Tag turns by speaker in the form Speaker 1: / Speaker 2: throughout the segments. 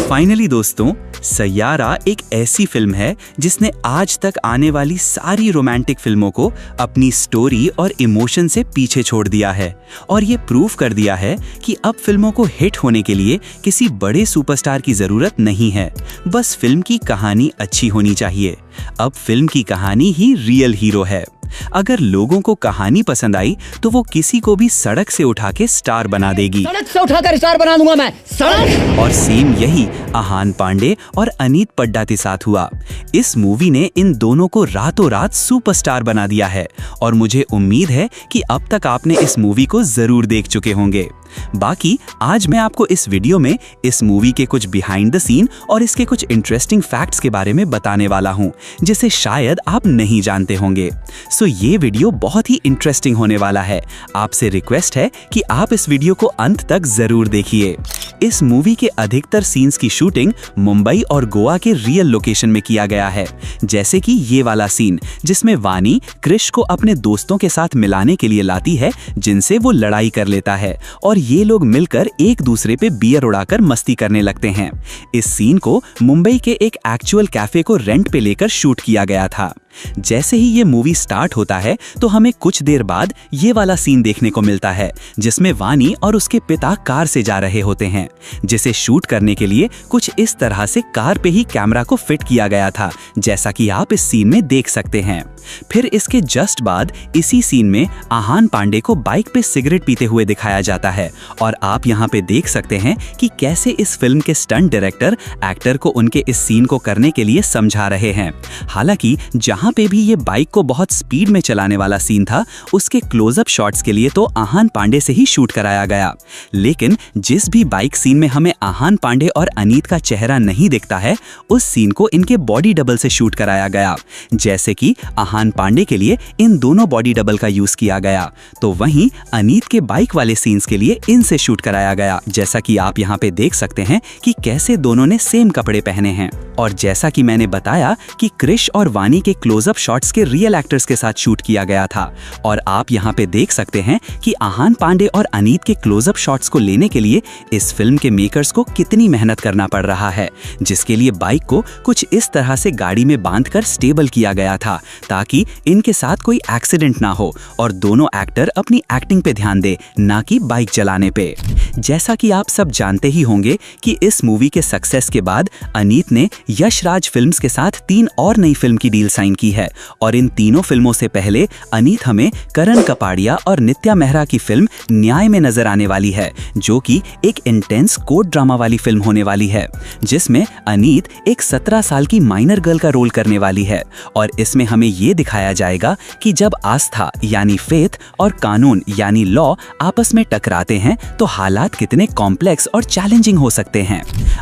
Speaker 1: Finally दोस्तों, सैयारा एक ऐसी फिल्म है जिसने आज तक आने वाली सारी रोमांटिक फिल्मों को अपनी स्टोरी और इमोशन से पीछे छोड़ दिया है और ये प्रूव कर दिया है कि अब फिल्मों को हिट होने के लिए किसी बड़े सुपरस्टार की जरूरत नहीं है, बस फिल्म की कहानी अच्छी होनी चाहिए। अब फिल्म की कहानी ही रियल हीरो है। अगर लोगों को कहानी पसंद आई तो वो किसी को भी सड़क से उठा के स्टार बना देगी।
Speaker 2: सड़क से उठाकर स्टार बना दूंगा मैं, सड़क।
Speaker 1: और सेम यही आहान पांडे और अनीत पड्डा के साथ हुआ। इस मूवी ने इन दोनों को रातों रात सुपरस्टार बना दिया है और मुझे उम्मीद है कि अब तक आपने इस मूवी को जरूर देख चुके होंगे। बाकी आज मैं आपको इस वीडियो में इस मूवी के कुछ बिहाइंड द सीन और इसके कुछ इंटरेस्टिंग फैक्ट्स के बारे में बताने वाला हूं, जिसे शायद आप नहीं जानते होंगे। सो ये वीडियो बहुत ही इंटरेस्टिंग होने वाला है। आपसे रिक्वेस्ट है कि आप इस वीडियो को अंत तक जरूर देखिए। इस मूवी के अधिकतर सीन्स की शूटिंग मुंबई और गोवा के रियल लोकेशन में किया गया है, जैसे कि ये वाला सीन जिसमें वानी क्रिश को अपने दोस्तों के साथ मिलाने के लिए लाती है, जिनसे वो लड़ाई कर लेता है और ये लोग मिलकर एक दूसरे पे बियर उड़ाकर मस्ती करने लगते हैं। इस सीन को मुंबई के एक एक्चुअल कैफे को रेंट पे लेकर शूट किया गया था। जैसे ही ये मूवी स्टार्ट होता है तो हमें कुछ देर बाद ये वाला सीन देखने को मिलता है जिसमें वानी और उसके पिता कार से जा रहे होते हैं, जिसे शूट करने के लिए कुछ इस तरह से कार पे ही कैमरा को फिट किया गया था, जैसा कि आप इस सीन में देख सकते हैं। फिर इसके जस्ट बाद इसी सीन में आहान पांडे को बाइक पे सिगरेट पीते हुए दिखाया जाता है और आप यहाँ पे देख सकते हैं कि कैसे इस फिल्म के स्टंट डायरेक्टर एक्टर को उनके इस सीन को करने के लिए समझा रहे हैं। हालांकि जहाँ पे भी ये बाइक को बहुत स्पीड में चलाने वाला सीन था, उसके क्लोजअप शॉट्स के लिए तो आहान पांडे से ही शूट कराया गया, लेकिन जिस भी बाइक सीन में हमें आहान पांडे और अनीत का चेहरा नहीं दिखता है, उस सीन को इनके बॉडी डबल से शूट कराया गया। जैसे कि आहान पांडे के लिए इन दोनों बॉडी डबल का यूज किया गया, तो वहीं अनीत के बाइक वाले सीन्स के लिए इनसे शूट कराया गया, जैसा कि आप यहाँ पे देख सकते हैं कि कैसे दोनों ने सेम कपड़े पहने हैं। और जैसा कि मैंने बताया कि क्रिश और वानी के क्लोजअप शॉट्स के रियल एक्टर्स के साथ शूट किया गया था, और आप यहाँ पे देख सकते हैं कि आहान पांडे और अनीत के क्लोजअप शॉट्स को लेने के लिए इस फिल्म के मेकर्स को कितनी मेहनत करना पड़ रहा है, जिसके लिए बाइक को कुछ इस तरह से गाड़ी में बांधकर स्टेबल किया गया था ताकि इनके साथ कोई एक्सीडेंट ना हो और दोनों एक्टर अपनी एक्टिंग पे ध्यान दे, ना कि बाइक चलाने पे। जैसा कि आप सब जानते ही होंगे कि इस मूवी के सक्सेस के बाद अनीत ने यश राज फिल्म्स के साथ 3 और नई फिल्म की डील साइन की है, और इन तीनों फिल्मों से पहले अनीत हमें करण कपाड़िया और नित्या मेहरा की फिल्म न्याय में नजर आने वाली है, जो कि एक इंटेंस कोर्ट ड्रामा वाली फिल्म होने वाली है, जिसमें अनीत एक 17 साल की माइनर गर्ल का रोल करने वाली है। और इसमें हमें ये दिखाया जाएगा कि जब आस्था यानी फेथ और कानून यानी लॉ आपस में टकराते हैं तो हालात कितने कॉम्प्लेक्स और चैलेंजिंग हो सकते हैं।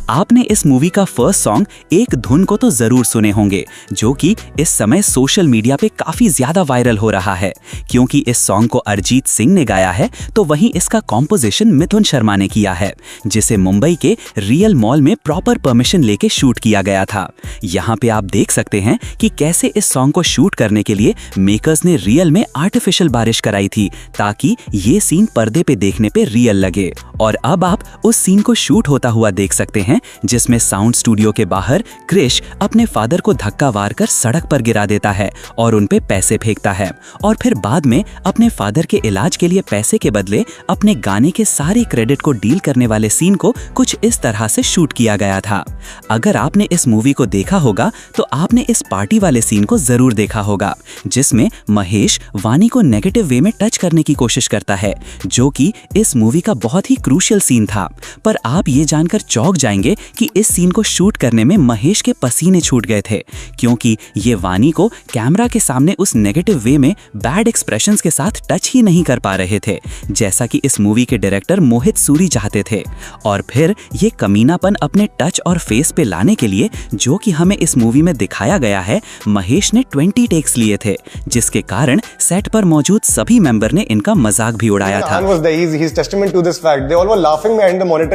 Speaker 1: आपने इस मूवी का फर्स्ट सॉन्ग एक धुन को तो जरूर सुने होंगे, जो कि इस समय सोशल मीडिया पे काफी ज्यादा वायरल हो रहा है, क्योंकि इस सॉन्ग को अरिजीत सिंह ने गाया है, तो वहीं इसका कॉम्पोजिशन मिथुन शर्मा ने किया है, जिसे मुंबई के रियल मॉल में प्रॉपर परमिशन लेके शूट किया गया था। यहाँ पे आप देख सकते हैं कि कैसे इस सॉन्ग को शूट करने के लिए मेकर्स ने रियल में आर्टिफिशियल बारिश कराई थी, ताकि ये सीन पर्दे पे देखने पे रियल लगे। और अब आप उस सीन को शूट होता हुआ देख सकते हैं जिसमें साउंड स्टूडियो के बाहर क्रिश अपने फादर को धक्का मारकर सड़क पर गिरा देता है और उन पे पैसे फेंकता है, और फिर बाद में अपने फादर के इलाज के लिए पैसे के बदले अपने गाने के सारे क्रेडिट को डील करने वाले सीन को कुछ इस तरह से शूट किया गया था। अगर आपने इस मूवी को देखा होगा तो आपने इस पार्टी वाले सीन को जरूर देखा होगा, जिसमें महेश वानी को नेगेटिव वे में टच करने की कोशिश करता है, जो कि इस मूवी का बहुत ही क्रूशियल सीन था। पर आप ये जानकर चौंक जाएंगे कि इस सीन को शूट करने में महेश के पसीने छूट गए थे, क्योंकि ये वानी को कैमरा के सामने उस नेगेटिव वे में बैड एक्सप्रेशंस के साथ टच ही नहीं कर पा रहे थे, जैसा कि इस मूवी के डायरेक्टर मोहित सूरी चाहते थे। और फिर ये कमीनापन अपने टच और फेस फेस पे लाने के लिए, जो कि हमें इस मूवी में दिखाया गया है, महेश ने 20 टेक्स लिए थे, जिसके कारण सेट पर मौजूद सभी मेंबर ने इनका मजाक भी उड़ाया था।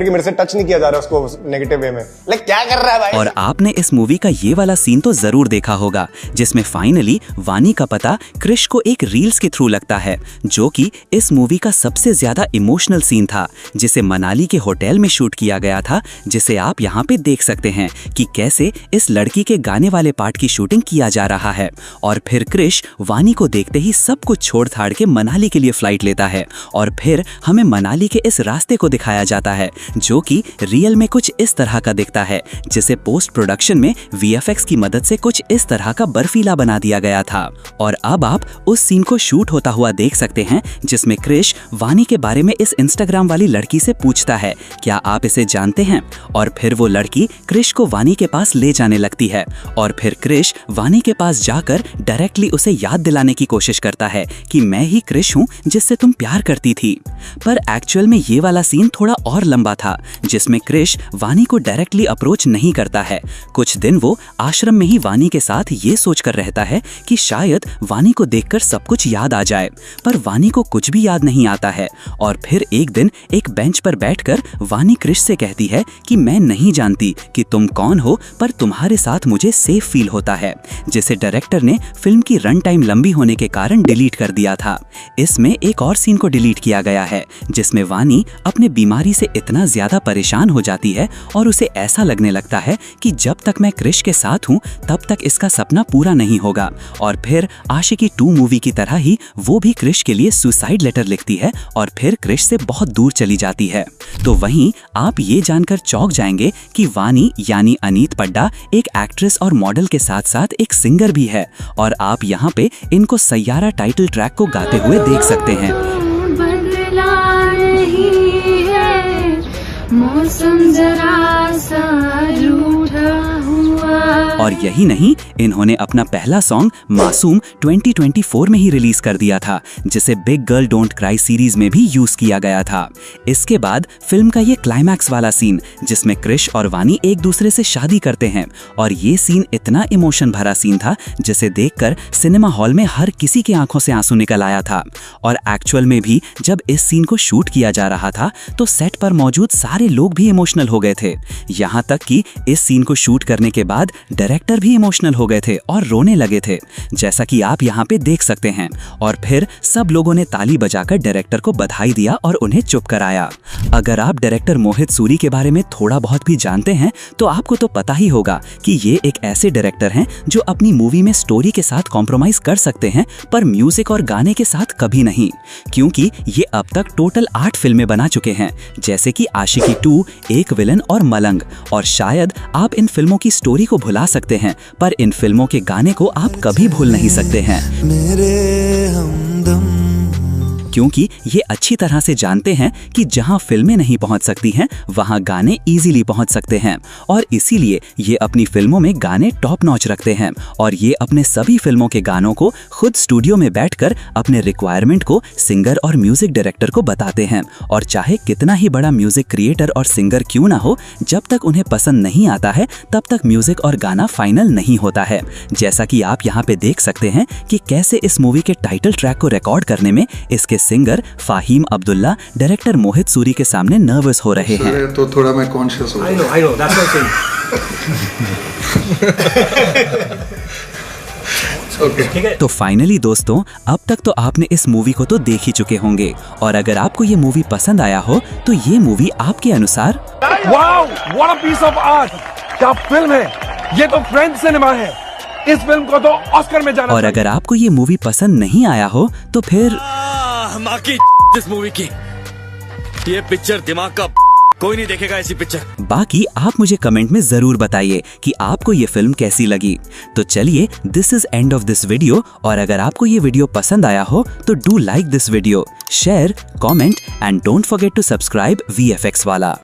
Speaker 3: मेरे से टच नहीं किया जा रहा उसको नेगेटिव वे में। क्या कर रहा है भाई?
Speaker 1: और आपने इस मूवी का ये वाला सीन तो जरूर देखा होगा, जिसमें फाइनली वानी का पता क्रिश को एक रील्स के थ्रू लगता है, जो कि इस मूवी का सबसे ज्यादा इमोशनल सीन था, जिसे मनाली के होटल में शूट किया गया था, जिसे आप यहाँ पे देख सकते हैं कि कैसे इस लड़की के गाने वाले पार्ट की शूटिंग किया जा रहा है। और फिर क्रिश वानी को देखते ही सब कुछ छोड़ छाड़ के मनाली के लिए फ्लाइट लेता है, और फिर हमें मनाली के इस रास्ते को दिखाया जाता है, जो कि रियल में कुछ इस तरह का दिखता है, जिसे पोस्ट प्रोडक्शन में VFX की मदद से कुछ इस तरह का बर्फीला बना दिया गया था। और अब आप उस सीन को शूट होता हुआ देख सकते हैं, जिसमें क्रिश वानी के बारे में इस इंस्टाग्राम वाली लड़की से पूछता है, क्या आप इसे जानते हैं? और फिर वो लड़की क्रिश को वानी के पास ले जाने लगती है, और फिर क्रिश वानी के पास जाकर डायरेक्टली उसे याद दिलाने की कोशिश करता है कि मैं ही क्रिश हूँ जिससे तुम प्यार करती थी। पर एक्चुअल में ये वाला सीन थोड़ा और लंबा था, जिसमें क्रिश वानी को डायरेक्टली अप्रोच नहीं करता है। कुछ दिन वो आश्रम में ही वानी के साथ ये सोचकर रहता है कि शायद वानी को देखकर सब कुछ याद आ जाए, पर वानी को कुछ भी याद नहीं आता है। और फिर एक दिन एक बेंच पर बैठकर वानी क्रिश से कहती है कि मैं नहीं जानती कि तुम कौन हो, पर तुम्हारे साथ मुझे सेफ फील होता है, जिसे डायरेक्टर ने फिल्म की रन टाइम लंबी होने के कारण डिलीट कर दिया था। इसमें एक और सीन को डिलीट किया गया है, जिसमें वानी अपने बीमारी से इतना ज्यादा परेशान हो जाती है और उसे ऐसा लगने लगता है कि जब तक मैं क्रिश के साथ हूँ तब तक इसका सपना पूरा नहीं होगा। और फिर आशिकी 2 मूवी की तरह ही वो भी क्रिश के लिए सुसाइड लेटर लिखती है और फिर क्रिश से बहुत दूर चली जाती है। तो वहीं आप ये जानकर चौंक जाएंगे कि वानी यानी अनीत पड्डा एक एक्ट्रेस और मॉडल के साथ साथ एक सिंगर भी है, और आप यहाँ पे इनको सैयारा टाइटल ट्रैक को गाते हुए देख सकते हैं। मौसम जरा सा रूठा हुआ। और यही नहीं, इन्होंने अपना पहला सॉन्ग मासूम 2024 में ही रिलीज कर दिया था, जिसे big girl don't cry series में भी यूज किया गया था। इसके बाद फिल्म का ये क्लाइमैक्स वाला सीन, जिसमें क्रिश और वानी एक दूसरे से शादी करते हैं, और ये सीन इतना इमोशन भरा सीन था जिसे देखकर सिनेमा हॉल में हर किसी की आंखों से आंसू निकल आया था। और एक्चुअल में भी जब इस सीन को शूट किया जा रहा था तो सेट पर मौजूद सारे लोग भी इमोशनल हो गए थे, यहाँ तक कि इस सीन को शूट करने के बाद डायरेक्टर भी इमोशनल हो गए थे और रोने लगे थे, जैसा कि आप यहाँ पे देख सकते हैं। और फिर सब लोगों ने ताली बजाकर डायरेक्टर को बधाई दिया और उन्हें चुप कराया। अगर आप डायरेक्टर मोहित सूरी के बारे में थोड़ा बहुत भी जानते हैं तो आपको तो पता ही होगा कि ये एक ऐसे डायरेक्टर हैं जो अपनी मूवी में स्टोरी के साथ कॉम्प्रोमाइज कर सकते हैं, पर म्यूजिक और गाने के साथ कभी नहीं, क्योंकि ये अब तक टोटल 8 फिल्में बना चुके हैं, जैसे कि आशिकी 2, एक विलन और मलंग। और शायद आप इन फिल्मों की स्टोरी को भुला सकते हैं, पर इन फिल्मों के गाने को आप कभी भूल नहीं सकते हैं, मेरे हमदम, क्योंकि ये अच्छी तरह से जानते हैं कि जहां फिल्में नहीं पहुंच सकती हैं वहां गाने इजीली पहुंच सकते हैं, और इसीलिए ये अपनी फिल्मों में गाने टॉप नॉच रखते हैं। और ये अपने सभी फिल्मों के गानों को खुद स्टूडियो में बैठकर अपने रिक्वायरमेंट को सिंगर और म्यूजिक डायरेक्टर को बताते हैं, और चाहे कितना ही बड़ा म्यूजिक क्रिएटर और सिंगर क्यों ना हो, जब तक उन्हें पसंद नहीं आता है तब तक म्यूजिक और गाना फाइनल नहीं होता है। जैसा कि आप यहाँ पे देख सकते हैं कि कैसे इस मूवी के टाइटल ट्रैक को रिकॉर्ड करने में इसके सिंगर फाहीम अब्दुल्ला डायरेक्टर मोहित सूरी के सामने नर्वस हो रहे हैं।
Speaker 4: तो थोड़ा मैं कॉन्शियस हूँ। I know, that's what I'm saying।
Speaker 1: तो फाइनली दोस्तों, अब तक तो आपने इस मूवी को तो देख ही चुके होंगे, और अगर आपको ये मूवी पसंद आया हो तो ये मूवी आपके अनुसार
Speaker 5: wow, what a piece of art, क्या फिल्म है, ये तो फ्रेंच सिनेमा है, इस फिल्म को तो ऑस्कर में जाना।
Speaker 1: और अगर आपको ये मूवी पसंद नहीं आया हो तो फिर
Speaker 6: इस मूवी की ये पिक्चर दिमाग का कोई नहीं देखेगा ऐसी पिक्चर।
Speaker 1: बाकी आप मुझे कमेंट में जरूर बताइए कि आपको ये फिल्म कैसी लगी। तो चलिए, this is end of this video, और अगर आपको ये वीडियो पसंद आया हो तो do like this video, share, comment and don't forget to subscribe VFX वाला।